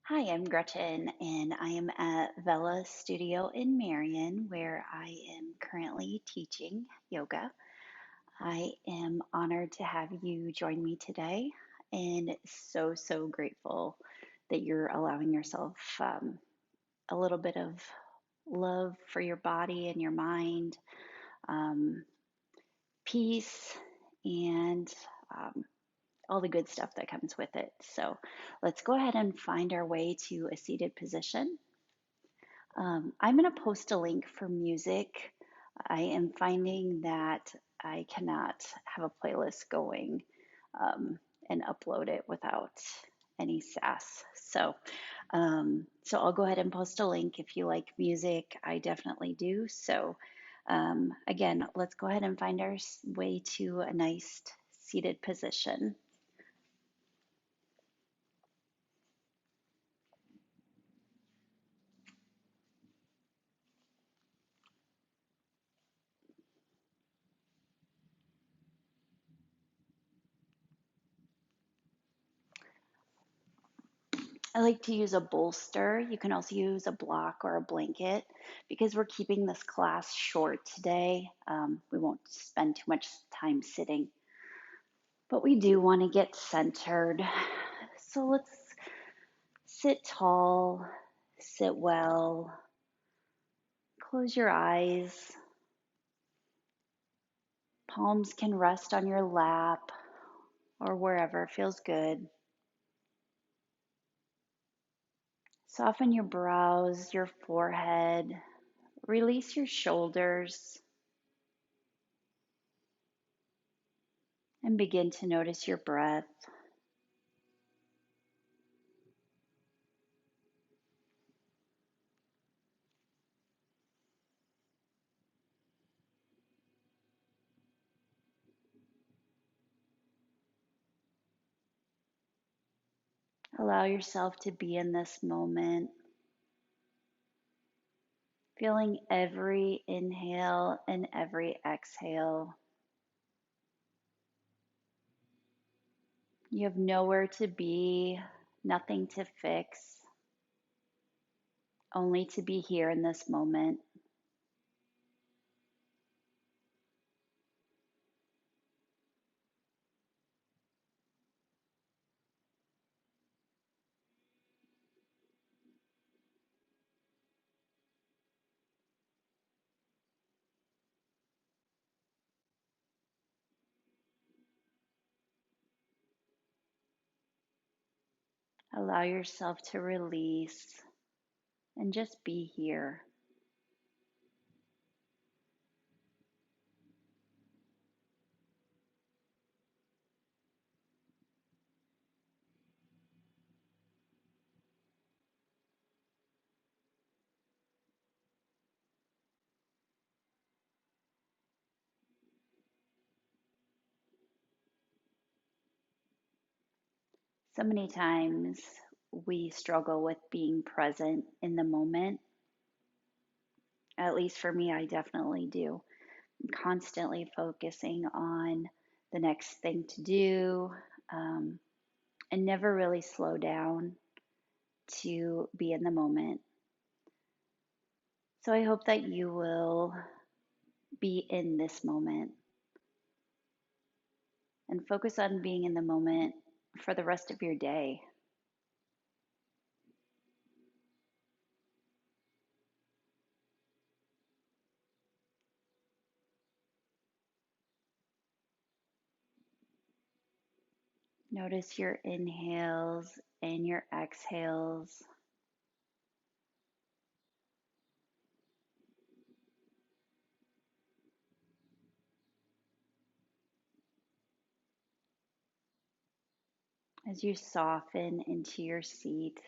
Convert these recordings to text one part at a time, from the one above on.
Hi, I'm Gretchen, and I am at Vela Studio in Marion, where I am currently teaching yoga. I am honored to have you join me today, and so grateful that you're allowing yourself a little bit of love for your body and your mind, um, peace, and um, all the good stuff that comes with it. So let's go ahead and find our way to a seated position. I'm going to post a link for music. I am finding that I cannot have a playlist going um, and upload it without any sass. So I'll go ahead and post a link if you like music. I definitely do. So again, let's go ahead and find our way to a nice seated position. I like to use a bolster. You can also use a block or a blanket because we're keeping this class short today. We won't spend too much time sitting, but we do want to get centered. So let's sit tall, sit well, close your eyes. Palms can rest on your lap or wherever feels good. Soften your brows, your forehead, release your shoulders. And begin to notice your breath. Allow yourself to be in this moment, feeling every inhale and every exhale. You have nowhere to be, nothing to fix, only to be here in this moment. Allow yourself to release and just be here. So many times we struggle with being present in the moment. At least for me, I definitely do. I'm constantly focusing on the next thing to do, um, and never really slow down to be in the moment. So I hope that you will be in this moment and focus on being in the moment for the rest of your day. Notice your inhales and your exhales. As you soften into your seat,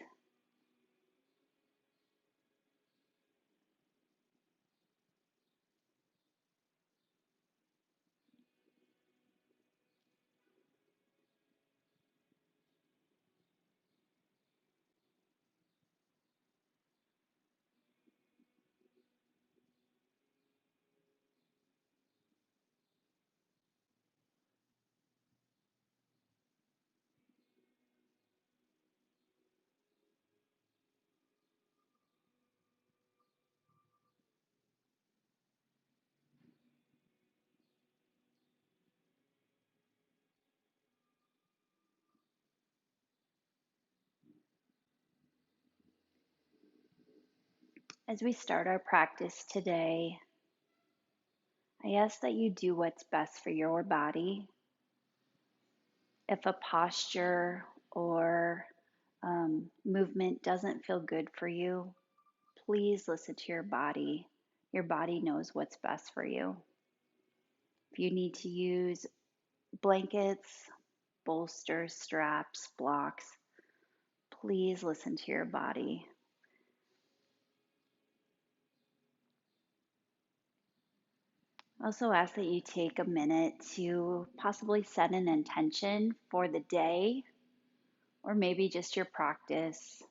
As we start our practice today, I ask that you do what's best for your body. If a posture or movement doesn't feel good for you, please listen to your body. Your body knows what's best for you. If you need to use blankets, bolsters, straps, blocks, please listen to your body. I also ask that you take a minute to possibly set an intention for the day or maybe just your practice.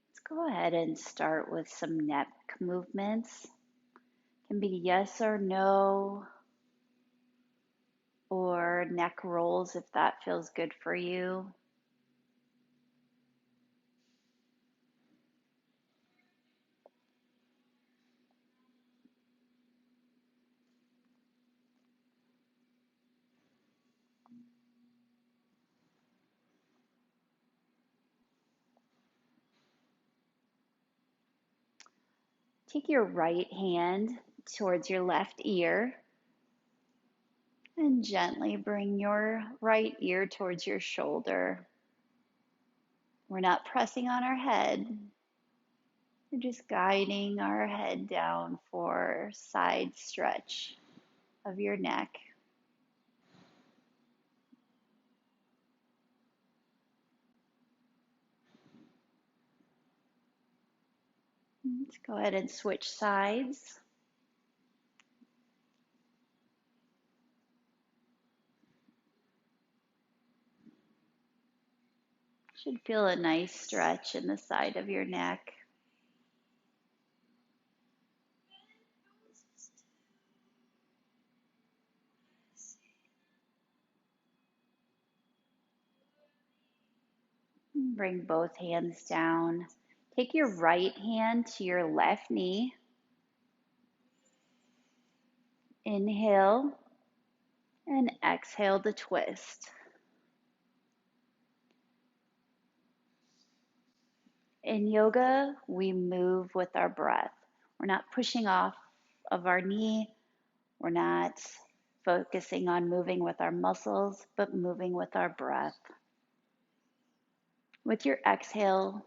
Let's go ahead and start with some neck movements. Can be yes or no, or neck rolls if that feels good for you. Take your right hand towards your left ear and gently bring your right ear towards your shoulder. We're not pressing on our head. We're just guiding our head down for side stretch of your neck. Let's go ahead and switch sides. Should feel a nice stretch in the side of your neck. Bring both hands down. Take your right hand to your left knee. Inhale and exhale to twist. In yoga, we move with our breath. We're not pushing off of our knee. We're not focusing on moving with our muscles, but moving with our breath. With your exhale,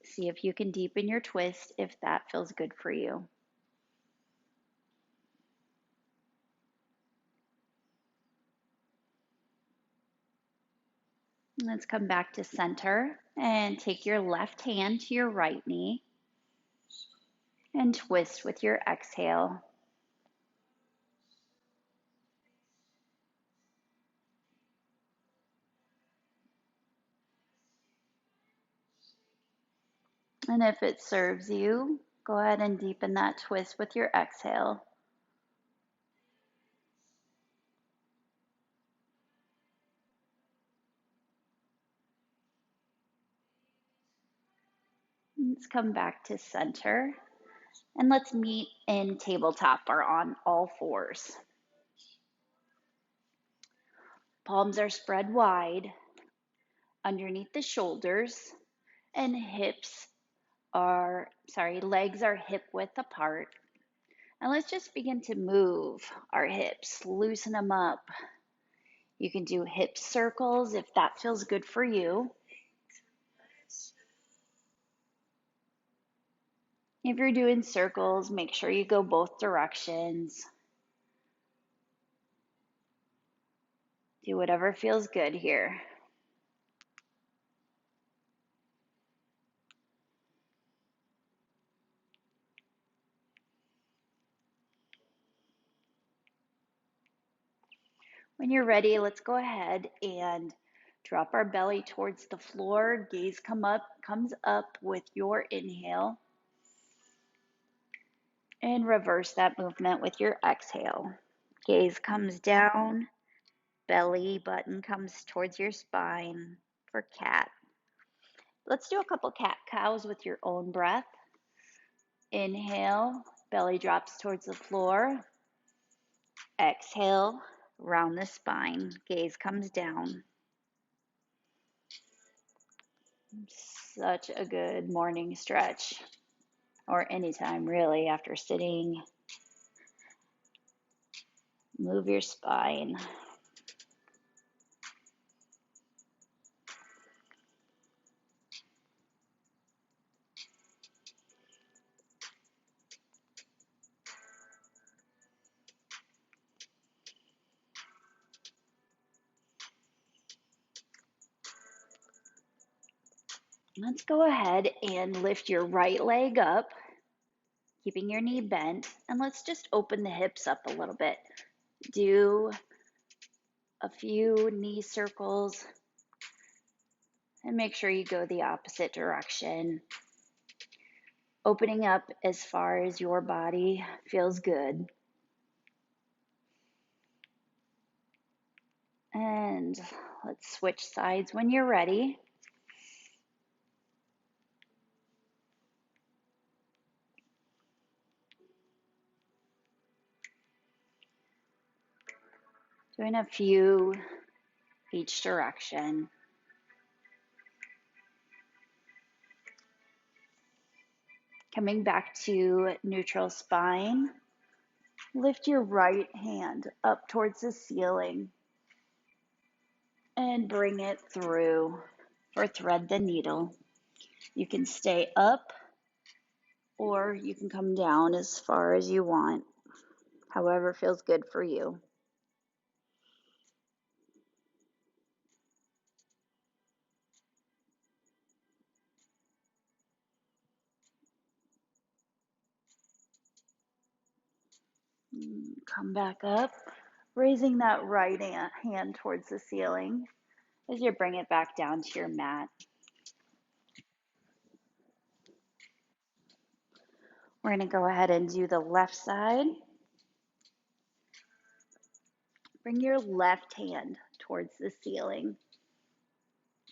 see if you can deepen your twist if that feels good for you. Let's come back to center and take your left hand to your right knee and twist with your exhale. And if it serves you, go ahead and deepen that twist with your exhale. Let's come back to center and let's meet in tabletop or on all fours. Palms are spread wide underneath the shoulders and legs are hip width apart. And let's just begin to move our hips, loosen them up. You can do hip circles if that feels good for you. If you're doing circles, make sure you go both directions. Do whatever feels good here. When you're ready, let's go ahead and drop our belly towards the floor. Gaze comes up with your inhale. And reverse that movement with your exhale. Gaze comes down, belly button comes towards your spine for cat. Let's do a couple cat cows with your own breath. Inhale, belly drops towards the floor. Exhale, round the spine, gaze comes down. Such a good morning stretch, or anytime really after sitting. Move your spine. Let's go ahead and lift your right leg up, keeping your knee bent, and let's just open the hips up a little bit. Do a few knee circles and make sure you go the opposite direction. Opening up as far as your body feels good. And let's switch sides when you're ready. Doing a few each direction. Coming back to neutral spine, lift your right hand up towards the ceiling and bring it through for thread the needle. You can stay up or you can come down as far as you want, however feels good for you. Come back up, raising that right hand towards the ceiling as you bring it back down to your mat. We're going to go ahead and do the left side. Bring your left hand towards the ceiling.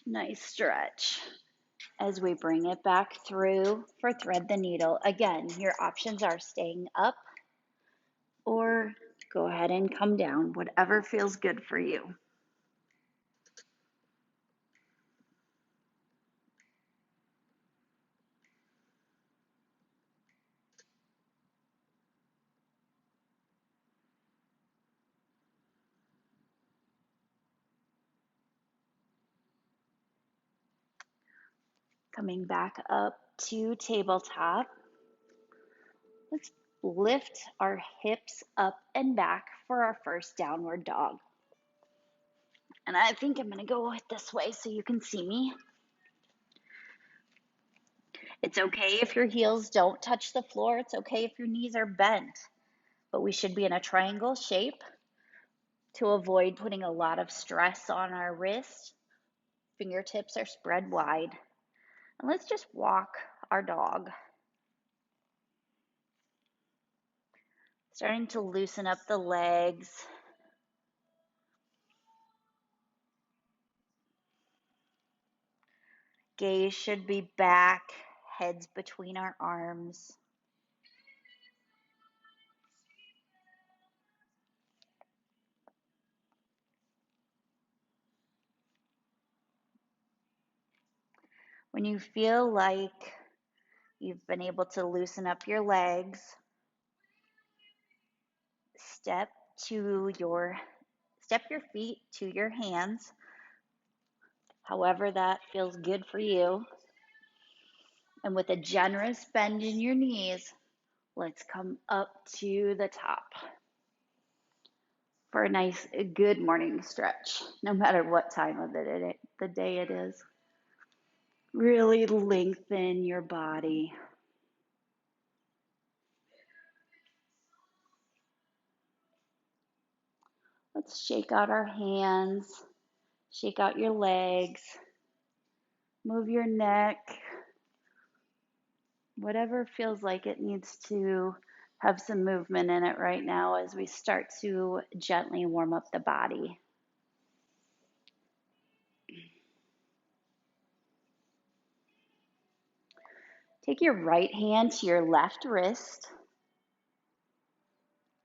Nice stretch as we bring it back through for thread the needle. Again, your options are staying up or go ahead and come down, whatever feels good for you. Coming back up to tabletop. Let's lift our hips up and back for our first downward dog. And I think I'm going to go this way so you can see me. It's okay if your heels don't touch the floor. It's okay if your knees are bent. But we should be in a triangle shape to avoid putting a lot of stress on our wrist. Fingertips are spread wide. And let's just walk our dog. Starting to loosen up the legs. Gaze should be back, heads between our arms. When you feel like you've been able to loosen up your legs, step your feet to your hands, however that feels good for you. And with a generous bend in your knees, let's come up to the top for a nice, good morning stretch, no matter what time of the day it is. Really lengthen your body. Let's shake out our hands, shake out your legs, move your neck, whatever feels like it needs to have some movement in it right now as we start to gently warm up the body. Take your right hand to your left wrist.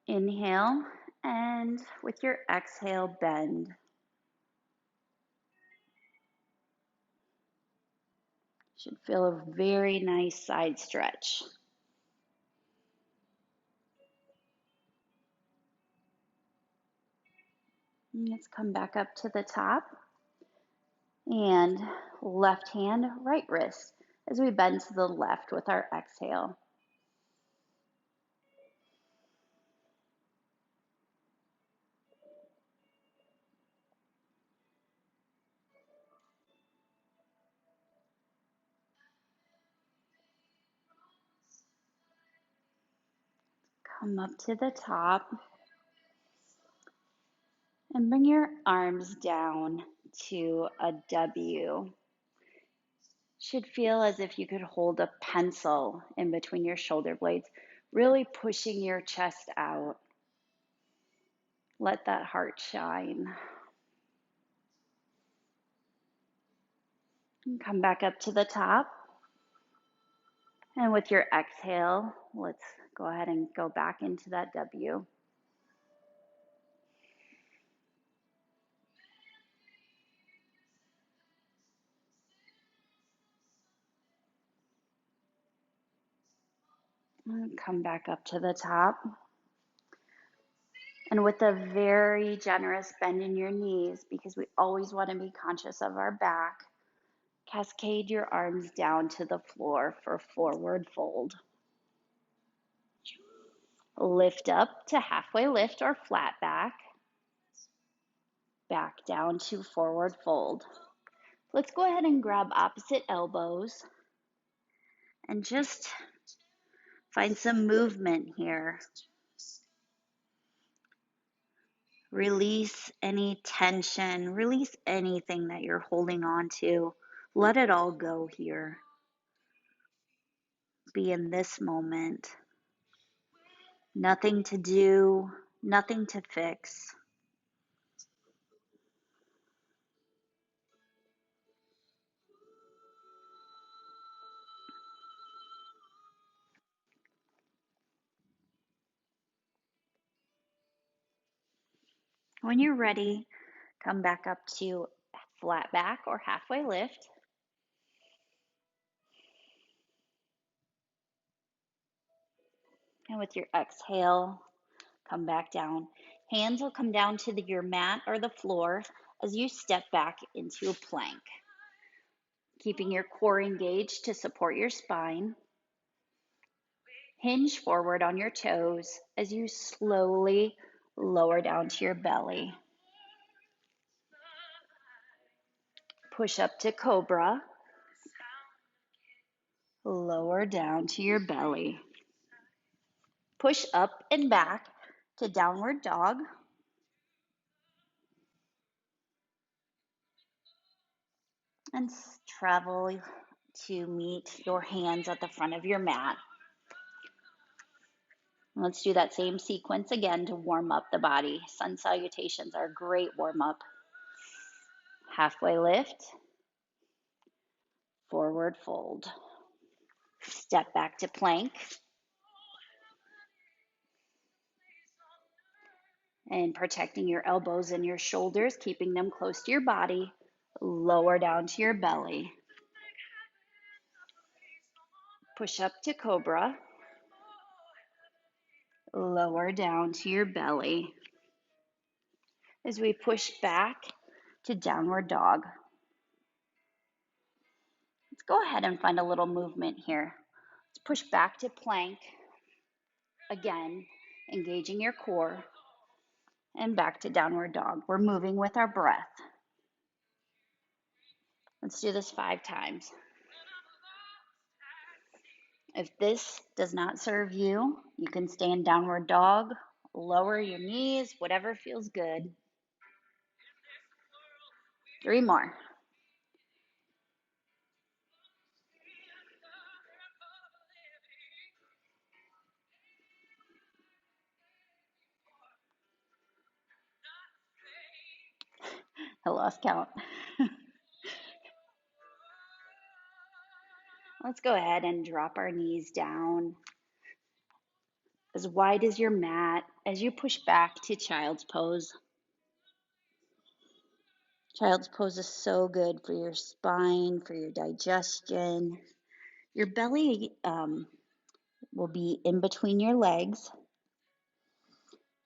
Inhale, and with your exhale, bend. Should feel a very nice side stretch. And let's come back up to the top. And left hand, right wrist as we bend to the left with our exhale. Come up to the top and bring your arms down to a W. Should feel as if you could hold a pencil in between your shoulder blades, really pushing your chest out. Let that heart shine. And come back up to the top. And with your exhale, let's go ahead and go back into that W. And come back up to the top. And with a very generous bend in your knees, because we always want to be conscious of our back, cascade your arms down to the floor for forward fold. Lift up to halfway lift or flat back. Back down to forward fold. Let's go ahead and grab opposite elbows and just find some movement here. Release any tension, release anything that you're holding on to. Let it all go here. Be in this moment. Nothing to do, nothing to fix. When you're ready, come back up to flat back or halfway lift. And with your exhale, come back down. Hands will come down to your mat or the floor as you step back into a plank. Keeping your core engaged to support your spine. Hinge forward on your toes as you slowly lower down to your belly. Push up to cobra. Lower down to your belly. Push up and back to downward dog. And travel to meet your hands at the front of your mat. Let's do that same sequence again to warm up the body. Sun salutations are a great warm up. Halfway lift, forward fold. Step back to plank. And protecting your elbows and your shoulders, keeping them close to your body. Lower down to your belly. Push up to cobra. Lower down to your belly. As we push back to downward dog. Let's go ahead and find a little movement here. Let's push back to plank. Again, engaging your core. And back to downward dog. We're moving with our breath. Let's do this 5 times. If this does not serve you, you can stay in downward dog, lower your knees, whatever feels good. 3 more. I lost count. Let's go ahead and drop our knees down as wide as your mat as you push back to child's pose. Child's pose is so good for your spine, for your digestion. Your belly will be in between your legs.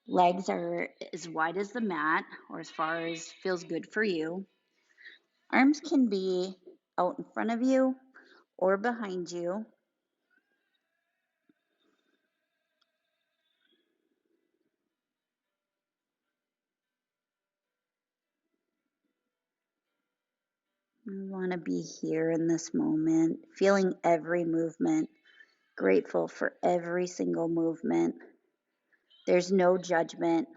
Legs are as wide as the mat or as far as feels good for you. Arms can be out in front of you or behind you. You want to be here in this moment, feeling every movement, grateful for every single movement. There's no judgment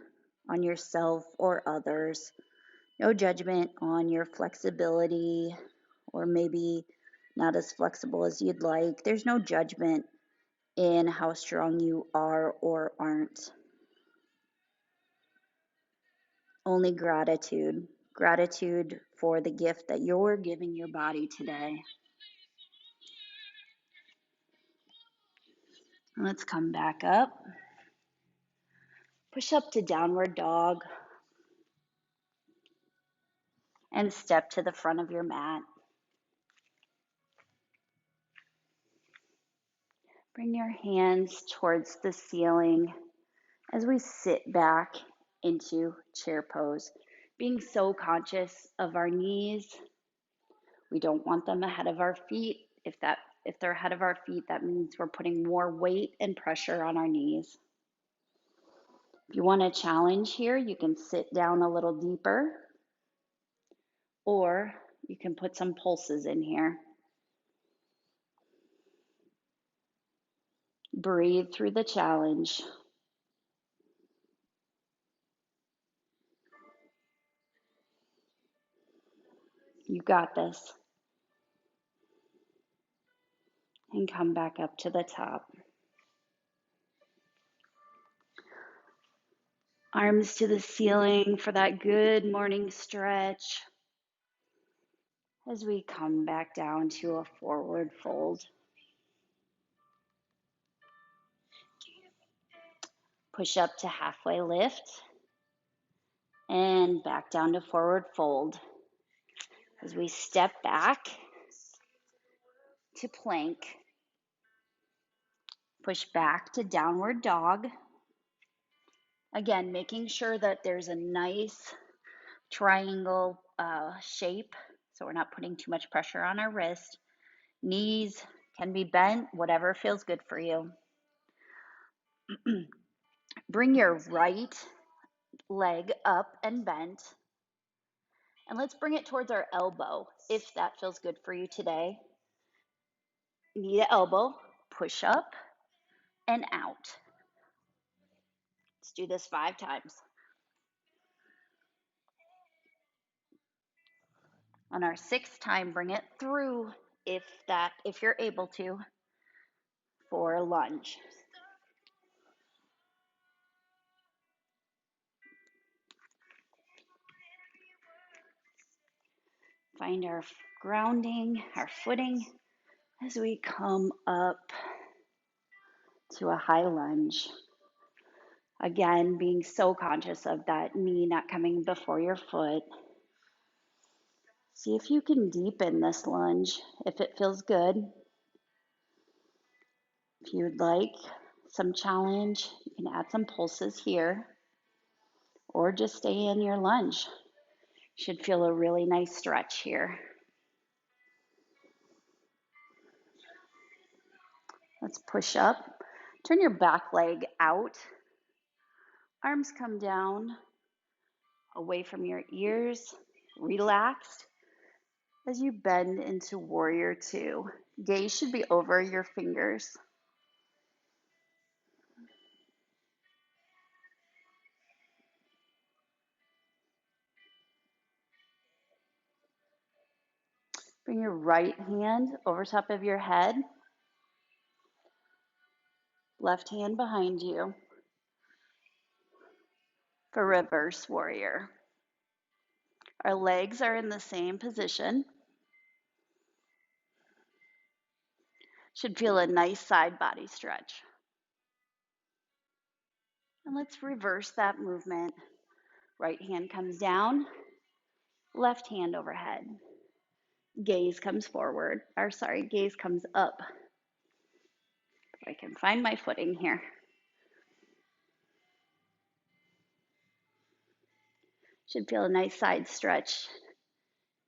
on yourself or others, no judgment on your flexibility or maybe not as flexible as you'd like. There's no judgment in how strong you are or aren't. Only gratitude. Gratitude for the gift that you're giving your body today. Let's come back up. Push up to downward dog and step to the front of your mat. Bring your hands towards the ceiling as we sit back into chair pose, being so conscious of our knees. We don't want them ahead of our feet. If they're ahead of our feet, that means we're putting more weight and pressure on our knees. If you want a challenge here, you can sit down a little deeper, or you can put some pulses in here. Breathe through the challenge. You got this. And come back up to the top. Arms to the ceiling for that good morning stretch as we come back down to a forward fold. Push up to halfway lift and back down to forward fold. As we step back to plank, push back to downward dog. Again, making sure that there's a nice triangle shape so we're not putting too much pressure on our wrist. Knees can be bent, whatever feels good for you. Bring your right leg up and bent. And let's bring it towards our elbow if that feels good for you today. Knee to elbow, push up and out. Let's do this 5 times. On our 6th time, bring it through if you're able to for a lunge. Find our grounding, our footing as we come up to a high lunge. Again, being so conscious of that knee not coming before your foot. See if you can deepen this lunge if it feels good. If you'd like some challenge, you can add some pulses here or just stay in your lunge. Should feel a really nice stretch here. Let's push up. Turn your back leg out. Arms come down away from your ears, relaxed as you bend into warrior 2. Gaze should be over your fingers. Bring your right hand over top of your head, left hand behind you for reverse warrior. Our legs are in the same position. Should feel a nice side body stretch. And let's reverse that movement. Right hand comes down, left hand overhead. Gaze comes forward, gaze comes up. If I can find my footing here. Should feel a nice side stretch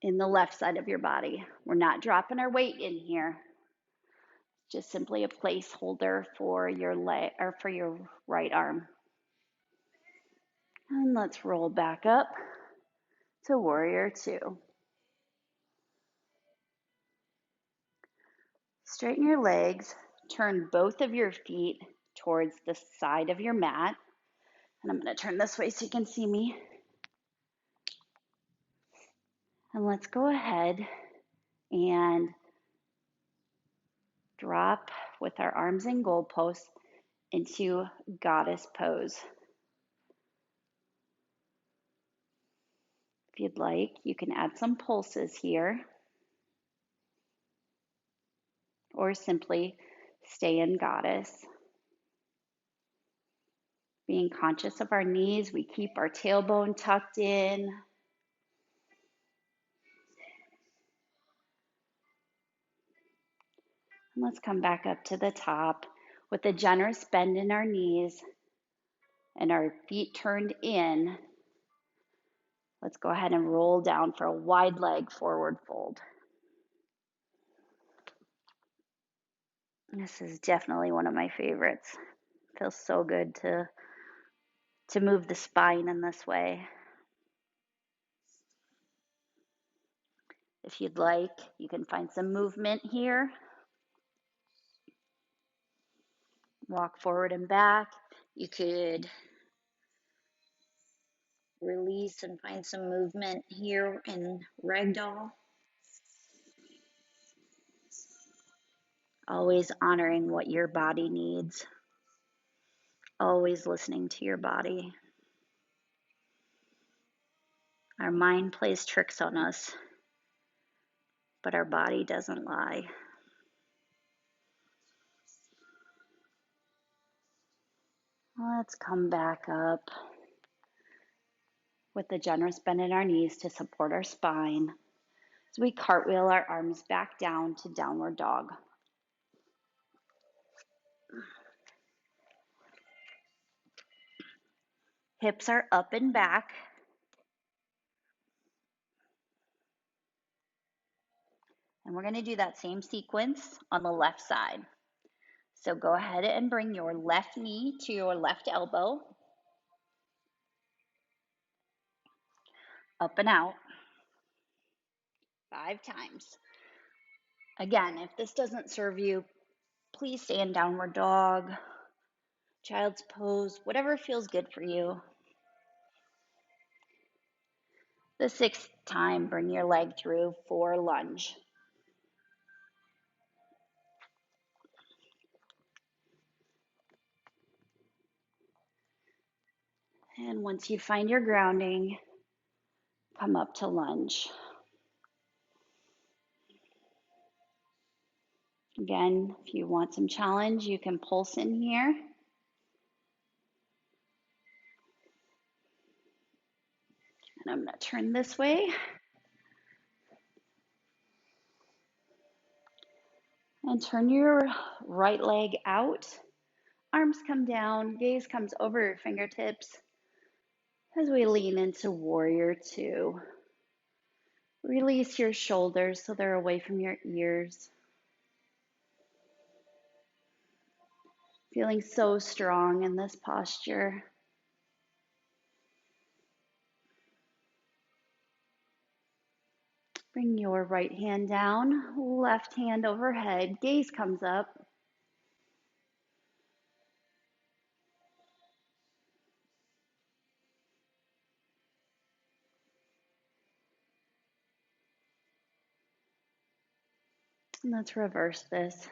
in the left side of your body. We're not dropping our weight in here. Just simply a placeholder for your leg or for your right arm. And let's roll back up to warrior two. Straighten your legs, turn both of your feet towards the side of your mat. And I'm going to turn this way so you can see me. And let's go ahead and drop with our arms in goalposts into goddess pose. If you'd like, you can add some pulses here, or simply stay in goddess. Being conscious of our knees, we keep our tailbone tucked in. And let's come back up to the top with a generous bend in our knees and our feet turned in. Let's go ahead and roll down for a wide leg forward fold. This is definitely one of my favorites. It feels so good to move the spine in this way. If you'd like, you can find some movement here. Walk forward and back. You could release and find some movement here in ragdoll. Always honoring what your body needs. Always listening to your body. Our mind plays tricks on us, but our body doesn't lie. Let's come back up with a generous bend in our knees to support our spine as we cartwheel our arms back down to downward dog. Hips are up and back. And we're going to do that same sequence on the left side. So go ahead and bring your left knee to your left elbow. Up and out. 5 times. Again, if this doesn't serve you, please stay in downward dog, child's pose, whatever feels good for you. The 6th time, bring your leg through for lunge. And once you find your grounding, come up to lunge. Again, if you want some challenge, you can pulse in here. And I'm going to turn this way. And turn your right leg out. Arms come down, gaze comes over your fingertips as we lean into warrior two. Release your shoulders so they're away from your ears. Feeling so strong in this posture. Bring your right hand down, left hand overhead, gaze comes up. And let's reverse this.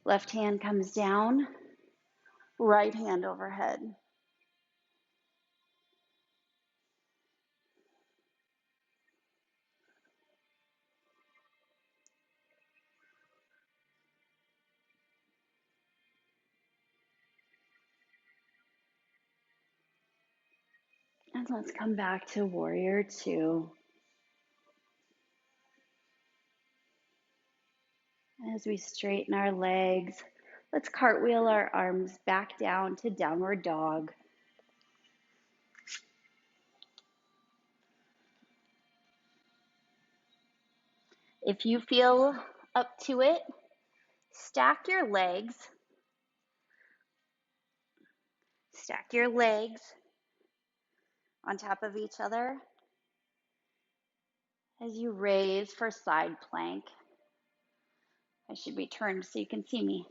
Left hand comes down, right hand overhead. And let's come back to warrior two. As we straighten our legs, let's cartwheel our arms back down to downward dog. If you feel up to it, stack your legs. Stack your legs on top of each other as you raise for side plank. I should be turned so you can see me.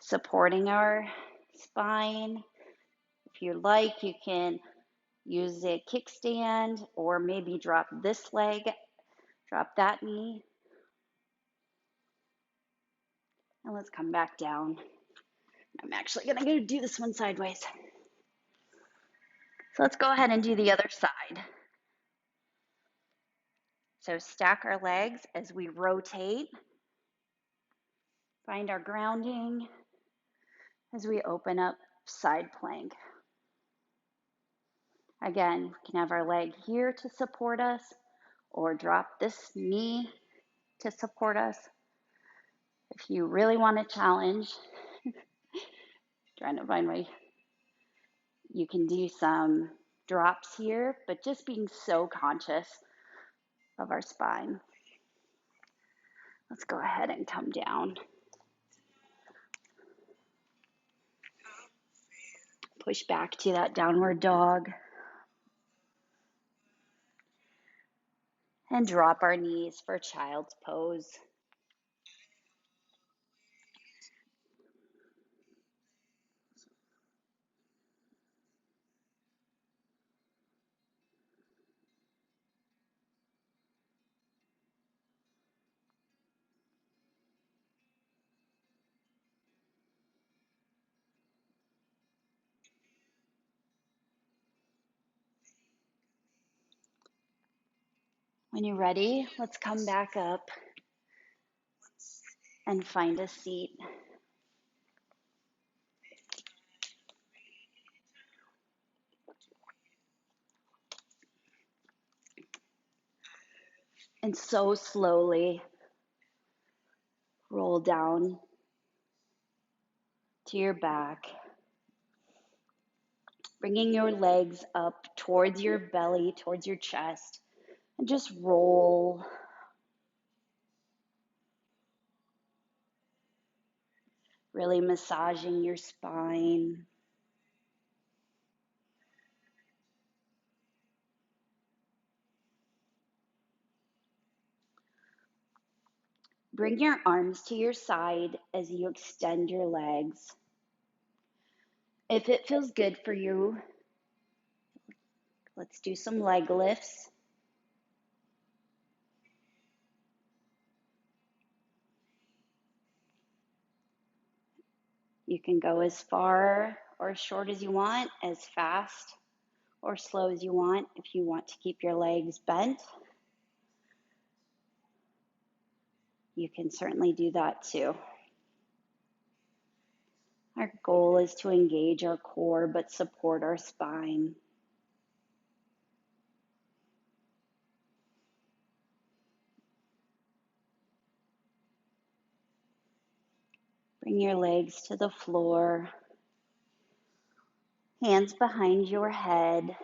Supporting our spine. If you like, you can use a kickstand or maybe drop this leg, drop that knee. And let's come back down. I'm actually going to go do this one sideways. So let's go ahead and do the other side. So stack our legs as we rotate. Find our grounding as we open up side plank. Again, we can have our leg here to support us or drop this knee to support us. If you really want a challenge, trying to find you can do some drops here, but just being so conscious of our spine. Let's go ahead and come down. Push back to that downward dog. And drop our knees for child's pose. When you're ready, let's come back up and find a seat. And so slowly roll down to your back, bringing your legs up towards your belly, towards your chest, and just roll. Really massaging your spine. Bring your arms to your side as you extend your legs. If it feels good for you, let's do some leg lifts. You can go as far or as short as you want, as fast or slow as you want. If you want to keep your legs bent, you can certainly do that too. Our goal is to engage our core but support our spine. Bring your legs to the floor, hands behind your head.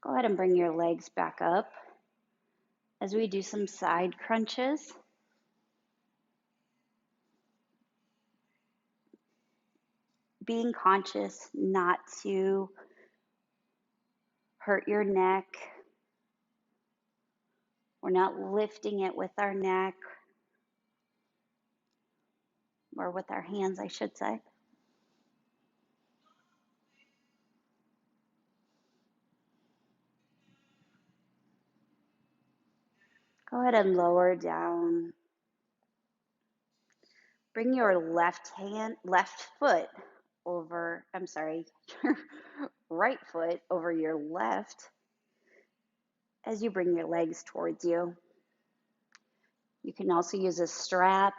Go ahead and bring your legs back up as we do some side crunches. Being conscious not to hurt your neck. We're not lifting it with our neck or with our hands, I should say. Go ahead and lower down. Bring your left foot over, your right foot over your left as you bring your legs towards you. You can also use a strap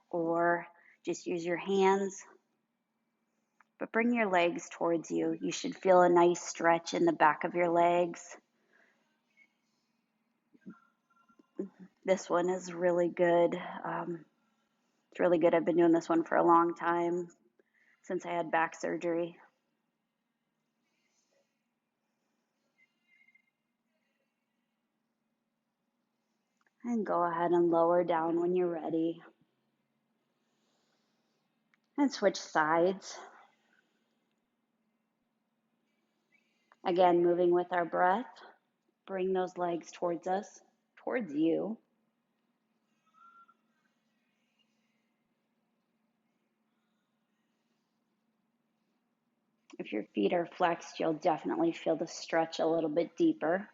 or just use your hands. But bring your legs towards you. You should feel a nice stretch in the back of your legs. This one is really good. It's really good. I've been doing this one for a long time, since I had back surgery. And go ahead and lower down when you're ready. And switch sides. Again, moving with our breath. Bring those legs towards us, towards you. If your feet are flexed, you'll definitely feel the stretch a little bit deeper.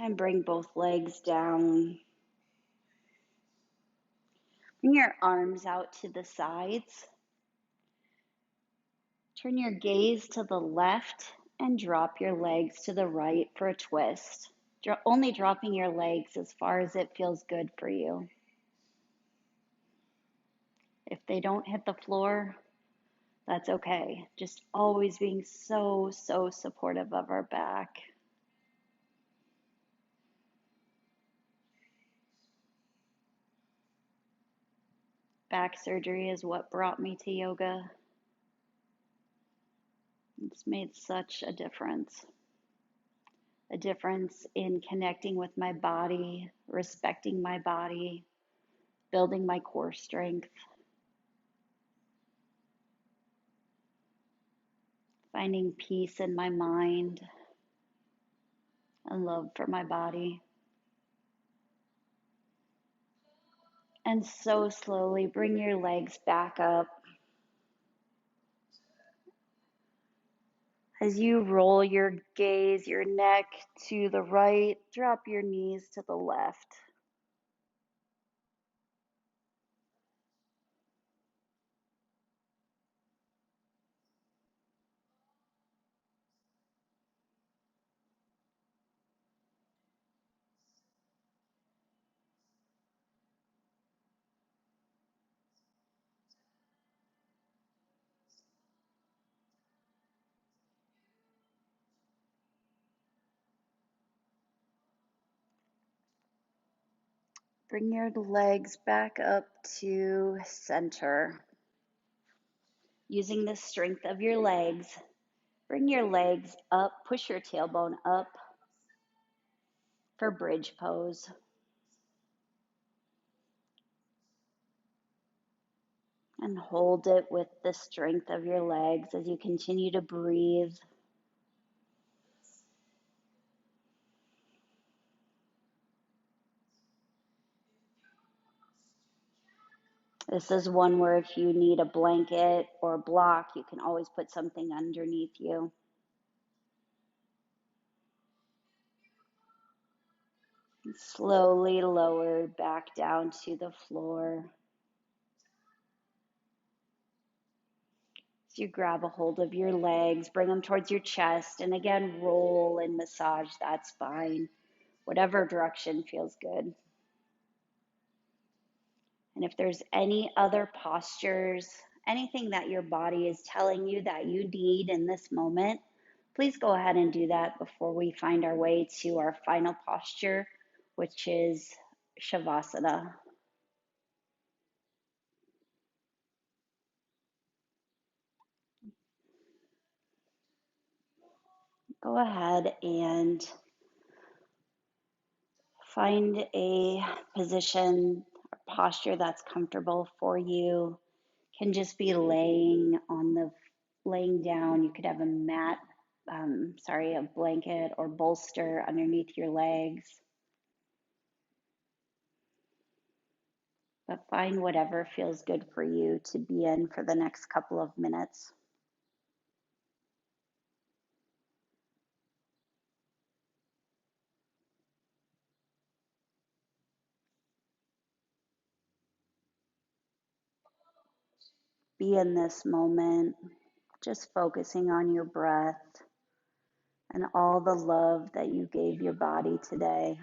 And bring both legs down. Bring your arms out to the sides. Turn your gaze to the left and drop your legs to the right for a twist. Only dropping your legs as far as it feels good for you. If they don't hit the floor, that's okay. Just always being so supportive of our back. Back surgery is what brought me to yoga. It's made such a difference in connecting with my body, respecting my body, building my core strength, finding peace in my mind and love for my body. And so slowly bring your legs back up. As you roll your gaze, your neck to the right, drop your knees to the left. Bring your legs back up to center. Using the strength of your legs, bring your legs up, push your tailbone up for bridge pose. And hold it with the strength of your legs as you continue to breathe. This is one where if you need a blanket or a block, you can always put something underneath you. Slowly lower back down to the floor. So you grab a hold of your legs, bring them towards your chest, and again, roll and massage that spine, whatever direction feels good. And if there's any other postures, anything that your body is telling you that you need in this moment, please go ahead and do that before we find our way to our final posture, which is Shavasana. Go ahead and find a position or posture that's comfortable for you. Can just be laying down. You could have a mat, a blanket or bolster underneath your legs. But find whatever feels good for you to be in for the next couple of minutes. Be in this moment. Just focusing on your breath and all the love that you gave your body today.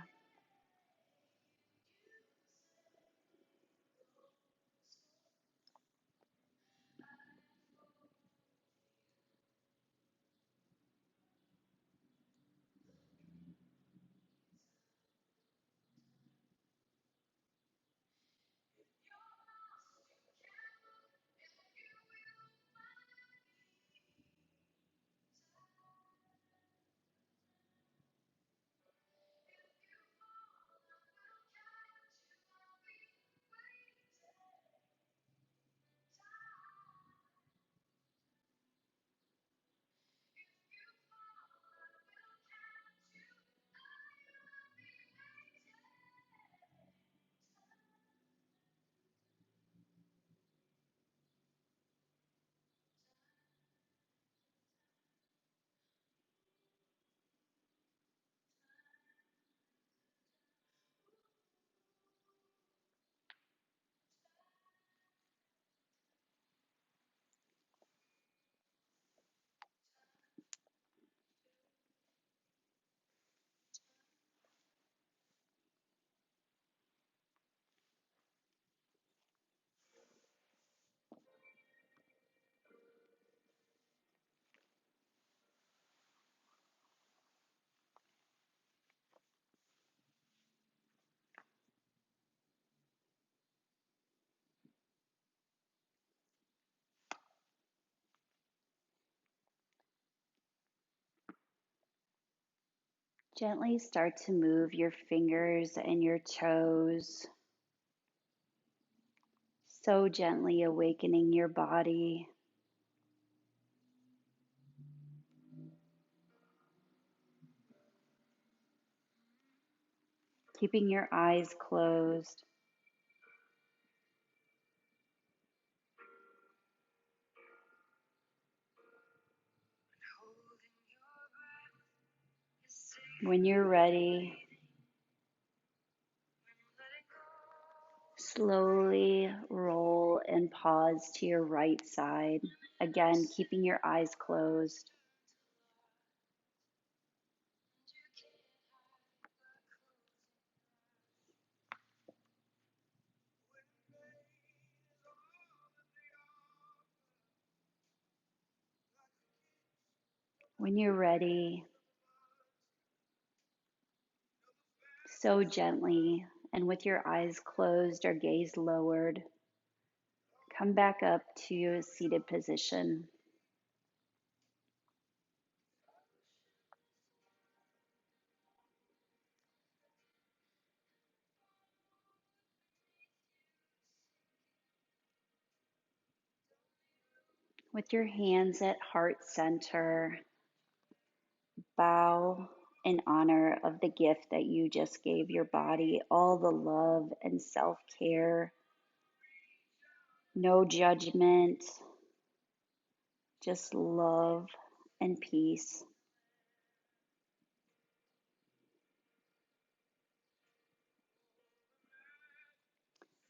Gently start to move your fingers and your toes, so gently awakening your body. Keeping your eyes closed. When you're ready, slowly roll and pause to your right side. Again, keeping your eyes closed. When you're ready, so gently and with your eyes closed or gaze lowered, come back up to a seated position. With your hands at heart center, bow in honor of the gift that you just gave your body, all the love and self-care, no judgment, just love and peace.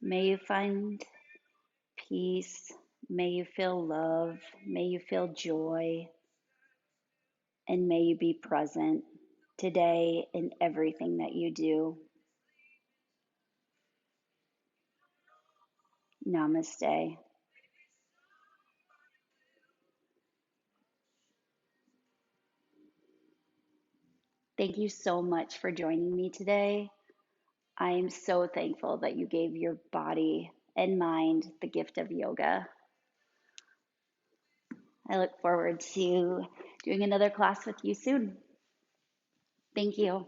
May you find peace. May you feel love. May you feel joy. And may you be present today in everything that you do. Namaste. Thank you so much for joining me today. I am so thankful that you gave your body and mind the gift of yoga. I look forward to doing another class with you soon. Thank you.